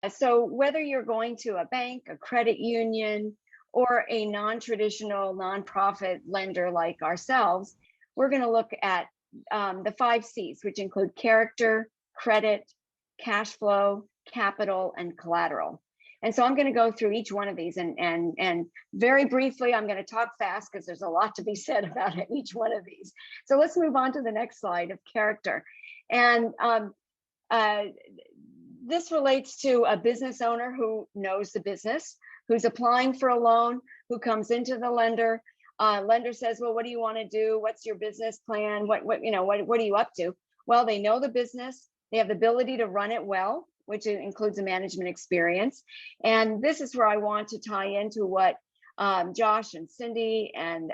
So whether you're going to a bank, a credit union, or a non-traditional nonprofit lender like ourselves, we're going to look at the 5 C's, which include character, credit, cash flow, capital, and collateral. And so I'm going to go through each one of these and very briefly, I'm going to talk fast because there's a lot to be said about each one of these. So let's move on to the next slide of character. And this relates to a business owner who knows the business, who's applying for a loan, who comes into the lender. Lender says, well, what do you want to do? What's your business plan? What are you up to? Well, they know the business. They have the ability to run it well, which includes a management experience. And this is where I want to tie into what Josh and Cindy and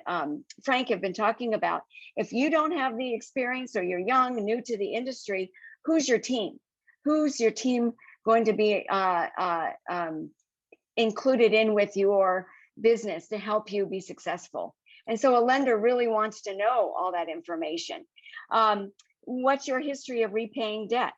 Frank have been talking about. If you don't have the experience or you're young, new to the industry, who's your team? Who's your team going to be included in with your business to help you be successful? And so a lender really wants to know all that information. What's your history of repaying debt?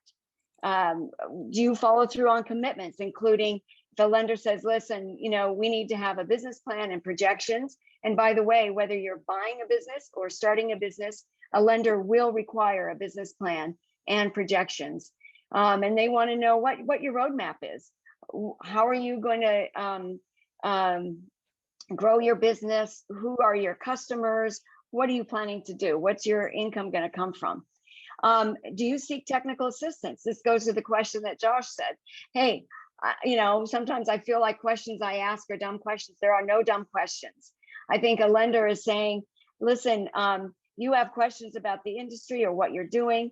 Do you follow through on commitments, including the lender says, listen, we need to have a business plan and projections. And by the way, whether you're buying a business or starting a business, a lender will require a business plan and projections. And they want to know what your roadmap is. How are you going to grow your business? Who are your customers? What are you planning to do? What's your income going to come from? Do you seek technical assistance? This goes to the question that Josh said. Hey, sometimes I feel like questions I ask are dumb questions. There are no dumb questions. I think a lender is saying, listen, you have questions about the industry or what you're doing,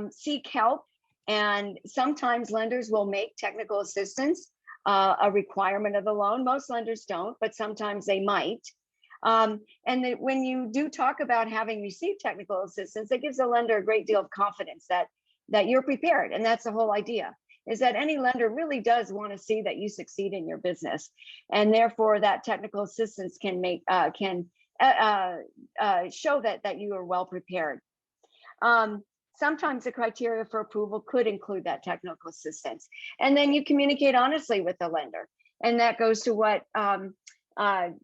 seek help. And sometimes lenders will make technical assistance a requirement of the loan. Most lenders don't, but sometimes they might. And when you do talk about having received technical assistance, it gives a lender a great deal of confidence that you're prepared. And that's the whole idea, is that any lender really does want to see that you succeed in your business. And therefore that technical assistance can show that you are well prepared. Sometimes the criteria for approval could include that technical assistance. And then you communicate honestly with the lender. And that goes to what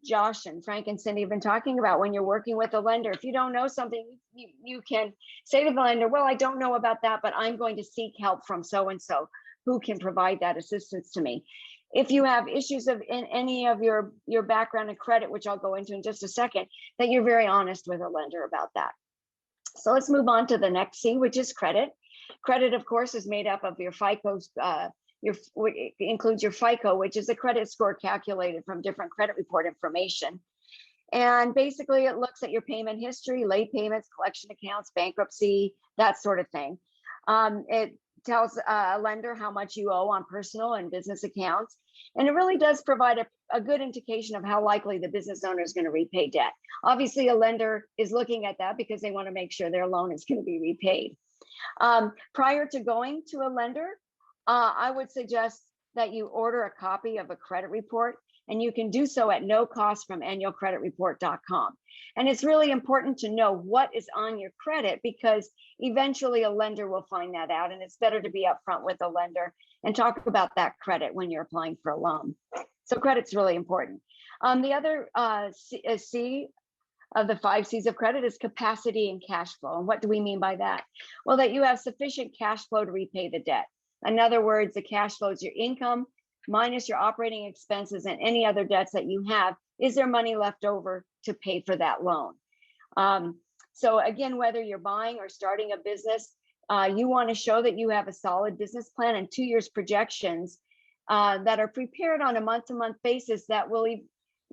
Josh and Frank and Cindy have been talking about. When you're working with a lender, if you don't know something, you can say to the lender, well, I don't know about that, but I'm going to seek help from so-and-so who can provide that assistance to me. If you have issues in any of your background and credit, which I'll go into in just a second, that you're very honest with a lender about that. So let's move on to the next C, which is credit. Credit, of course, is made up of your FICO, it includes your FICO, which is a credit score calculated from different credit report information. And basically it looks at your payment history, late payments, collection accounts, bankruptcy, that sort of thing. It tells a lender how much you owe on personal and business accounts. And it really does provide a good indication of how likely the business owner is going to repay debt. Obviously, a lender is looking at that because they want to make sure their loan is going to be repaid. Prior to going to a lender, I would suggest that you order a copy of a credit report, and you can do so at no cost from annualcreditreport.com. And it's really important to know what is on your credit, because eventually a lender will find that out, and it's better to be upfront with a lender and talk about that credit when you're applying for a loan. So credit's really important. The other C of the 5 C's of credit is capacity and cash flow. And what do we mean by that? Well, that you have sufficient cash flow to repay the debt. In other words, the cash flow is your income minus your operating expenses and any other debts that you have. Is there money left over to pay for that loan? So again, whether you're buying or starting a business, you want to show that you have a solid business plan and 2 years projections that are prepared on a month-to-month basis that will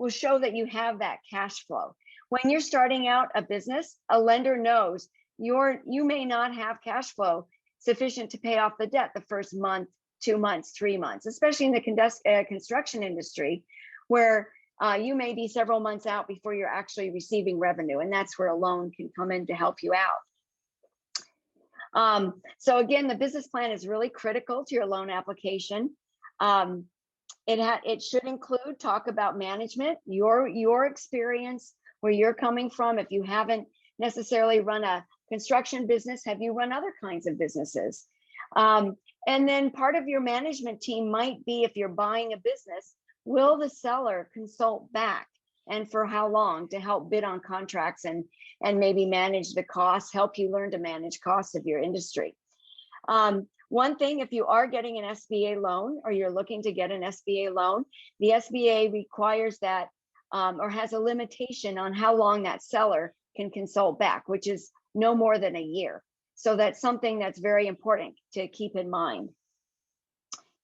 show that you have that cash flow. When you're starting out a business, a lender knows you may not have cash flow sufficient to pay off the debt the first month, 2 months, 3 months, especially in the construction industry, where you may be several months out before you're actually receiving revenue. And that's where a loan can come in to help you out. So again, the business plan is really critical to your loan application. It should include talk about management, your experience, where you're coming from. If you haven't necessarily run a construction business, have you run other kinds of businesses? And then part of your management team might be, if you're buying a business, will the seller consult back, and for how long, to help bid on contracts and maybe manage the costs, help you learn to manage costs of your industry. One thing, if you are getting an SBA loan or you're looking to get an SBA loan, the SBA requires that or has a limitation on how long that seller can consult back, which is no more than a year. So that's something that's very important to keep in mind.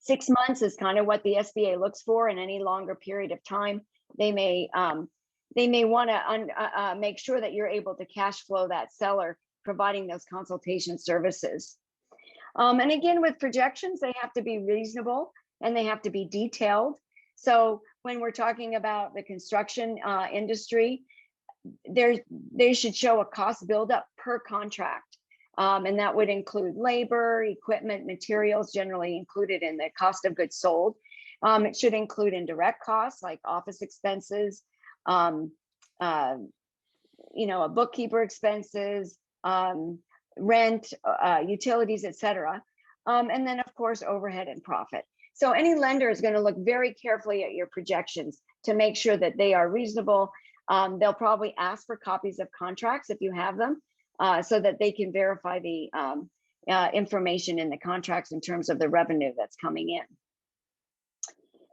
6 months is kind of what the SBA looks for. In any longer period of time, they may want to make sure that you're able to cash flow that seller, providing those consultation services. And again, with projections, they have to be reasonable and they have to be detailed. So when we're talking about the construction industry, they should show a cost buildup per contract. And that would include labor, equipment, materials, generally included in the cost of goods sold. It should include indirect costs like office expenses, a bookkeeper expenses, rent, utilities, etc. And then of course, overhead and profit. So any lender is going to look very carefully at your projections to make sure that they are reasonable. They'll probably ask for copies of contracts if you have them, so that they can verify the information in the contracts in terms of the revenue that's coming in.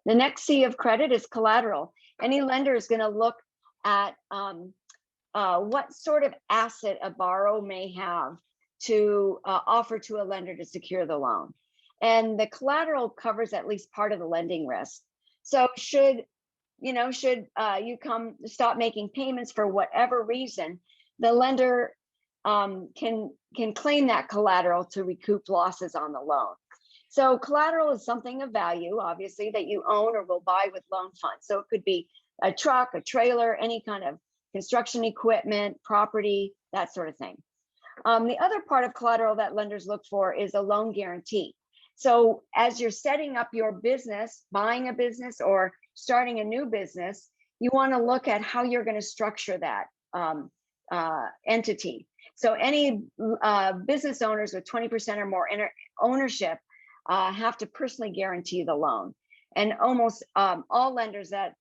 The next C of credit is collateral. Any lender is going to look at what sort of asset a borrower may have to offer to a lender to secure the loan. And the collateral covers at least part of the lending risk. So should you stop making payments for whatever reason, the lender can claim that collateral to recoup losses on the loan. So collateral is something of value, obviously, that you own or will buy with loan funds. So it could be a truck, a trailer, any kind of construction equipment, property, that sort of thing. The other part of collateral that lenders look for is a loan guarantee. So as you're setting up your business, buying a business or starting a new business, you want to look at how you're going to structure that entity. So any business owners with 20% or more ownership have to personally guarantee the loan. And almost all lenders that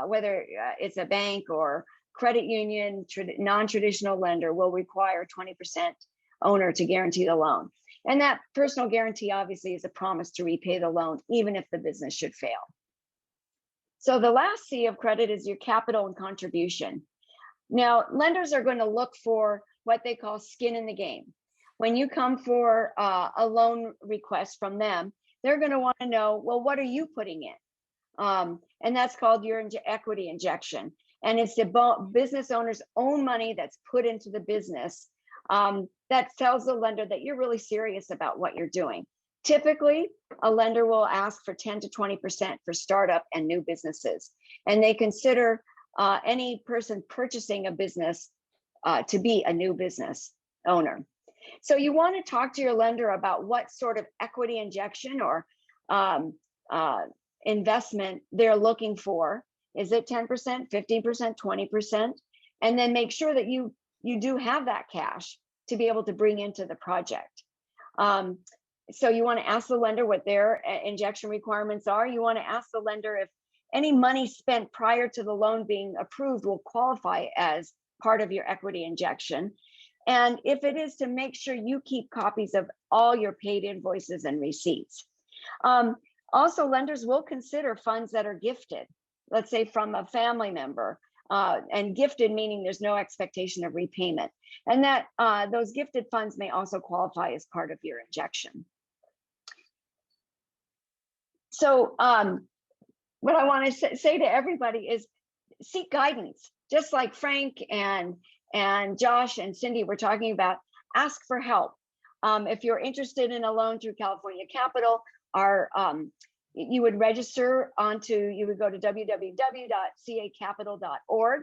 whether it's a bank or credit union, non-traditional lender, will require 20% owner to guarantee the loan. And that personal guarantee obviously is a promise to repay the loan, even if the business should fail. So the last C of credit is your capital and contribution. Now, lenders are going to look for what they call skin in the game. When you come for a loan request from them, they're going to want to know, well, what are you putting in? And that's called your equity injection. And it's the business owner's own money that's put into the business that tells the lender that you're really serious about what you're doing. Typically, a lender will ask for 10 to 20% for startup and new businesses. And they consider any person purchasing a business to be a new business owner. So you want to talk to your lender about what sort of equity injection or investment they're looking for. Is it 10%, 15%, 20%? And then make sure that you do have that cash to be able to bring into the project. So you want to ask the lender what their injection requirements are. You want to ask the lender if any money spent prior to the loan being approved will qualify as part of your equity injection. And if it is, to make sure you keep copies of all your paid invoices and receipts. Also, lenders will consider funds that are gifted, let's say from a family member, and gifted meaning there's no expectation of repayment. And that those gifted funds may also qualify as part of your injection. So what I want to say to everybody is seek guidance, just like Frank and Josh and Cindy were talking about. Ask for help. If you're interested in a loan through California Capital, you would register you would go to www.cacapital.org,